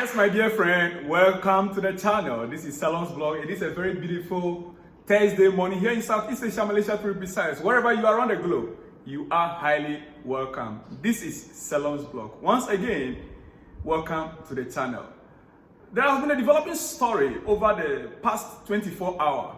Yes, my dear friend, welcome to the channel. This is Salon's blog. It is a very beautiful Thursday morning here in Southeast Asia, Malaysia to be precise. Wherever you are around the globe, you are highly welcome. This is Salon's blog. Once again, welcome to the channel. There has been a developing story over the past 24 hours,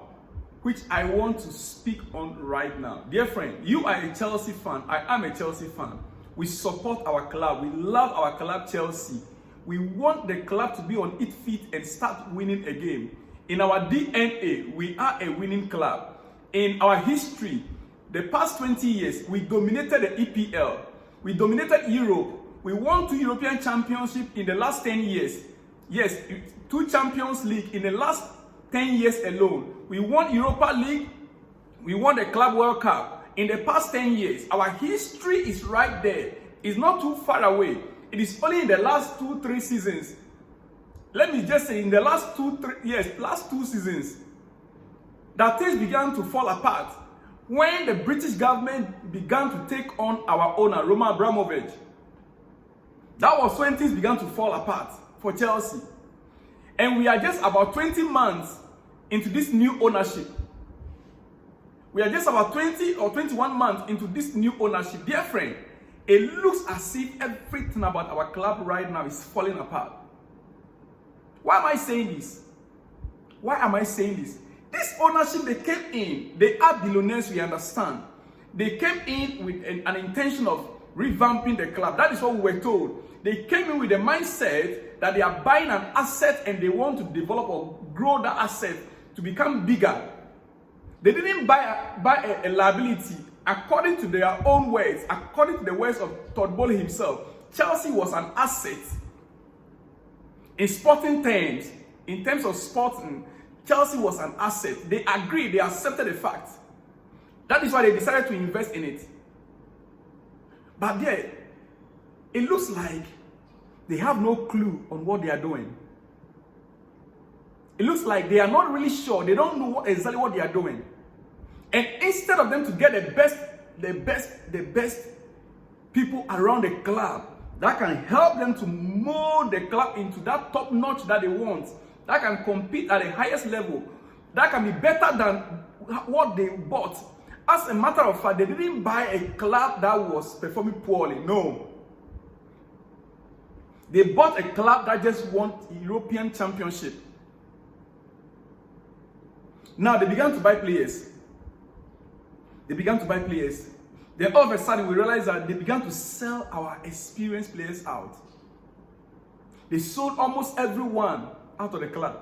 which I want to speak on right now. Dear friend, you are a Chelsea fan. I am a Chelsea fan. We support our club. We love our club, Chelsea. We want the club to be on its feet and start winning a game. In our DNA, we are a winning club. In our history, the past 20 years, we dominated the EPL. We dominated Europe. We won 2 European championships in the last 10 years. Yes, 2 Champions League in the last 10 years alone. We won Europa League. We won the Club World Cup. In the past 10 years, our history is right there. It's not too far away. It is only in the last 2-3 seasons. Let me just say, in the last 2 seasons, that things began to fall apart when the British government began to take on our owner, Romeo Lavia. That was when things began to fall apart for Chelsea. And we are just about 20 months into this new ownership. We are just about 20 or 21 months into this new ownership. Dear friend, it looks as if everything about our club right now is falling apart. Why am I saying this? Why am I saying this? This ownership, they came in, they are billionaires, we understand. They came in with an intention of revamping the club. That is what we were told. They came in with the mindset that they are buying an asset and they want to develop or grow that asset to become bigger. They didn't buy a liability. According to their own words, according to the words of Todd Bowley himself, Chelsea was an asset. In sporting terms, in terms of sporting, Chelsea was an asset. They agreed, they accepted the fact. That is why they decided to invest in it. But there, it looks like they have no clue on what they are doing. It looks like they are not really sure. They don't know exactly what they are doing. And instead of them to get the best people around the club that can help them to mold the club into that top notch that they want, that can compete at the highest level, that can be better than what they bought. As a matter of fact, they didn't buy a club that was performing poorly. No. They bought a club that just won European Championship. Now they began to buy players. Then all of a sudden we realized that they began to sell our experienced players out. They sold almost everyone out of the club.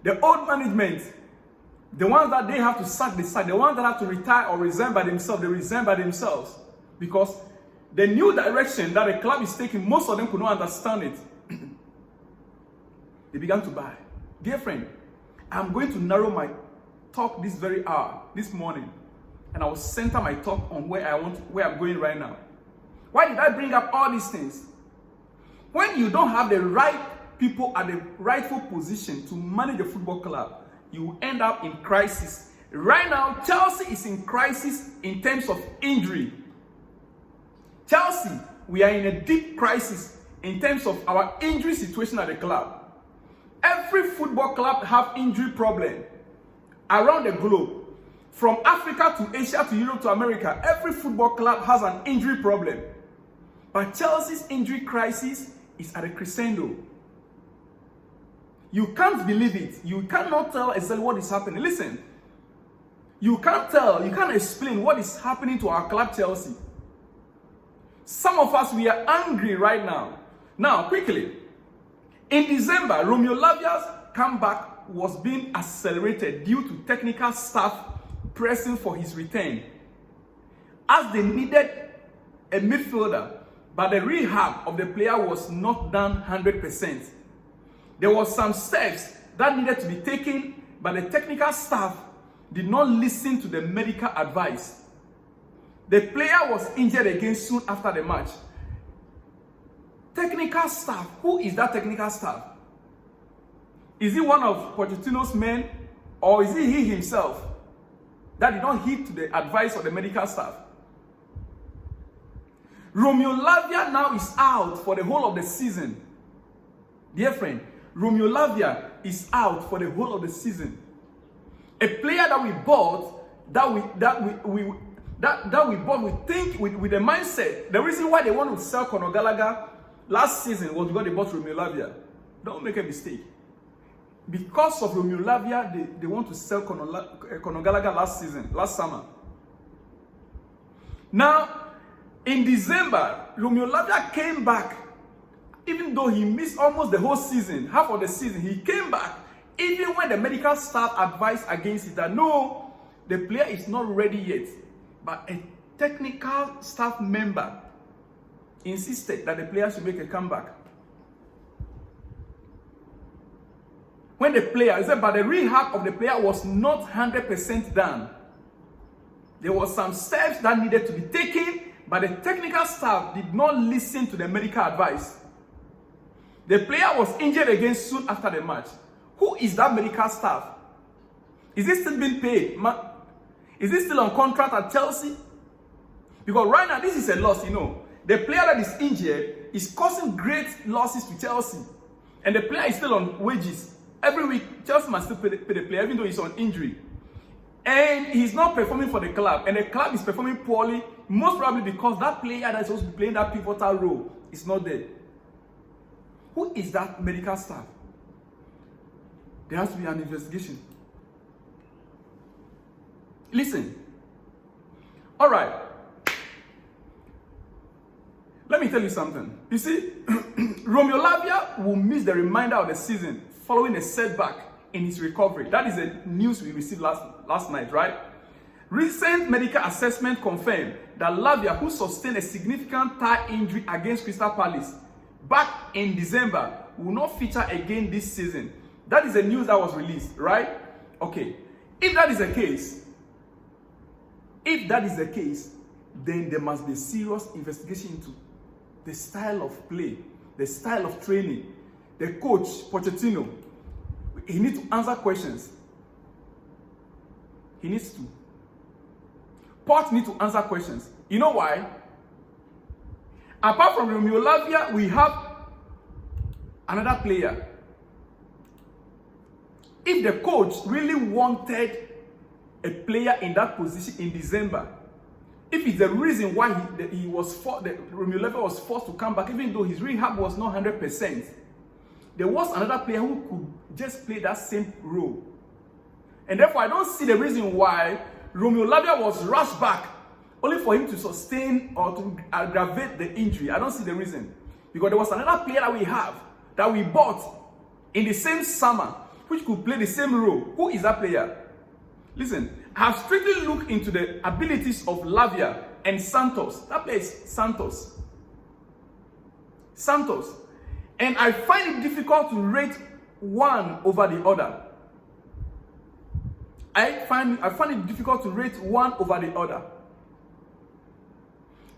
The old management, the ones that they have to sack, they sack. The ones that have to retire or resign by themselves, they resign by themselves. Because the new direction that the club is taking, most of them could not understand it. They began to buy. Dear friend, I'm going to narrow my talk this very hour, this morning, and I will center my talk on where I'm going right now. Why did I bring up all these things? When you don't have the right people at the rightful position to manage the football club, you end up in crisis. Right now, Chelsea is in crisis in terms of injury. Chelsea, we are in a deep crisis in terms of our injury situation at the club. Every football club have injury problem around the globe. From Africa to Asia to Europe to America, every football club has an injury problem. But Chelsea's injury crisis is at a crescendo. You can't believe it. You cannot tell exactly what is happening. Listen, you can't tell, you can't explain what is happening to our club Chelsea. Some of us, we are angry right now. Now, quickly. In December, Romeo Lavia's comeback was being accelerated due to technical staff pressing for his return, as they needed a midfielder, but the rehab of the player was not done 100%. There was some steps that needed to be taken, but the technical staff did not listen to the medical advice. The player was injured again soon after the match. Technical staff. Who is that technical staff? Is he one of Pochettino's men, or is he himself that did not heed to the advice of the medical staff? Romeo Lavia now is out for the whole of the season. Dear friend, Romeo Lavia is out for the whole of the season. A player that we bought, we think with the mindset. The reason why they want to sell Conor Gallagher last season was because they bought Romeo Lavia. Don't make a mistake. Because of Romeo Lavia, they want to sell Conor Gallagher last summer. Now, in December, Romeo Lavia came back. Even though he missed almost the whole season, half of the season, he came back. Even when the medical staff advised against it, that no, the player is not ready yet. But a technical staff member insisted that the player should make a comeback. When the player, he said, but the rehab of the player was not 100% done. There was some steps that needed to be taken, but the technical staff did not listen to the medical advice. The player was injured again soon after the match. Who is that medical staff? Is he still being paid? Is he still on contract at Chelsea? Because right now, this is a loss, The player that is injured is causing great losses to Chelsea. And the player is still on wages. Every week, Chelsea must still pay the player, even though he's on injury. And he's not performing for the club. And the club is performing poorly, most probably because that player that is supposed to be playing that pivotal role is not there. Who is that medical staff? There has to be an investigation. Listen. All right. Let me tell you something. You see, Romeo Lavia will miss the remainder of the season following a setback in his recovery. That is the news we received last night, right? Recent medical assessment confirmed that Lavia, who sustained a significant thigh injury against Crystal Palace back in December, will not feature again this season. That is the news that was released, right? Okay. If that is the case, then there must be a serious investigation into the style of play, the style of training. The coach, Pochettino, he needs to answer questions. He needs to. Poch needs to answer questions. You know why? Apart from Romeo Lavia, we have another player. If the coach really wanted a player in that position in December, if it's the reason why Romeo Lavia was forced to come back, even though his rehab was not 100%, there was another player who could just play that same role. And therefore, I don't see the reason why Romeo Lavia was rushed back only for him to sustain or to aggravate the injury. I don't see the reason. Because there was another player that we bought in the same summer, which could play the same role. Who is that player? Listen, I have strictly looked into the abilities of Lavia and Santos. That player is Santos. And I find it difficult to rate one over the other. I find it difficult to rate one over the other.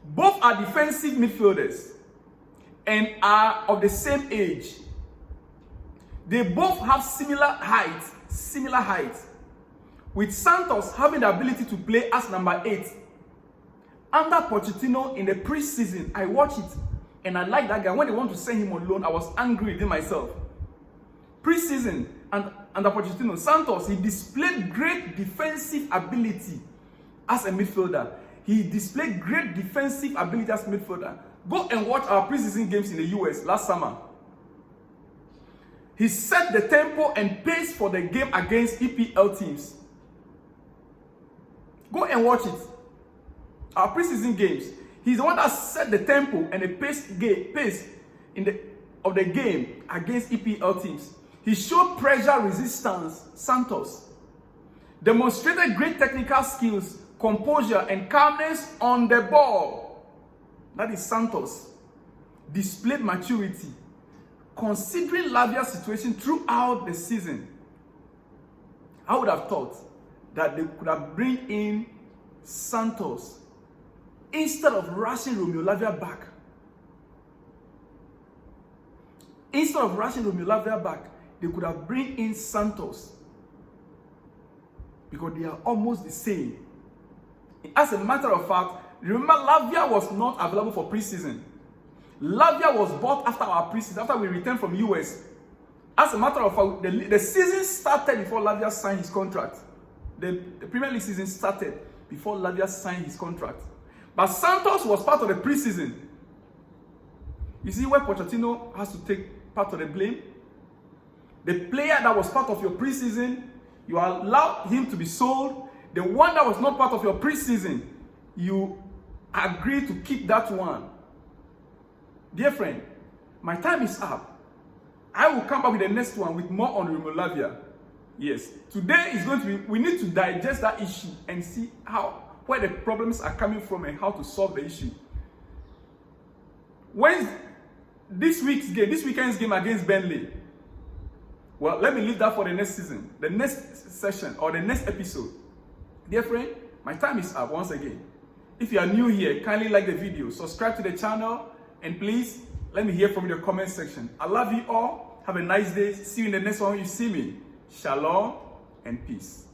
Both are defensive midfielders and are of the same age. They both have similar height. With Santos having the ability to play as number 8. Under Pochettino in the preseason, I watched it and I like that guy. When they want to send him on loan, I was angry with him myself. Preseason and under Pochettino, Santos, he displayed great defensive ability as a midfielder. Go and watch our preseason games in the US last summer. He set the tempo and pace for the game against EPL teams. Go and watch it. Our preseason games. He's the one that set the tempo and the pace of the game against EPL teams. He showed pressure resistance. Santos demonstrated great technical skills, composure, and calmness on the ball. That is Santos. Displayed maturity. Considering Lavia's situation throughout the season, I would have thought that they could have bring in Santos instead of rushing Romeo Lavia back. They could have bring in Santos because they are almost the same. As a matter of fact, remember Lavia was not available for preseason. Lavia was bought after our preseason, after we returned from US. As a matter of fact, the season started before Lavia signed his contract. The Premier League season started before Lavia signed his contract. But Santos was part of the preseason. You see where Pochettino has to take part of the blame? The player that was part of your preseason, you allowed him to be sold. The one that was not part of your preseason, you agreed to keep that one. Dear friend, my time is up. I will come back with the next one with more on Romeo Lavia. Yes, today is going to be, we need to digest that issue and see where the problems are coming from and how to solve the issue. When this weekend's game against Burnley, well, let me leave that for the next season, the next session or the next episode. Dear friend, my time is up once again. If you are new here, kindly like the video, subscribe to the channel, and please let me hear from you in the comment section. I love you all. Have a nice day. See you in the next one when you see me. Shalom and peace.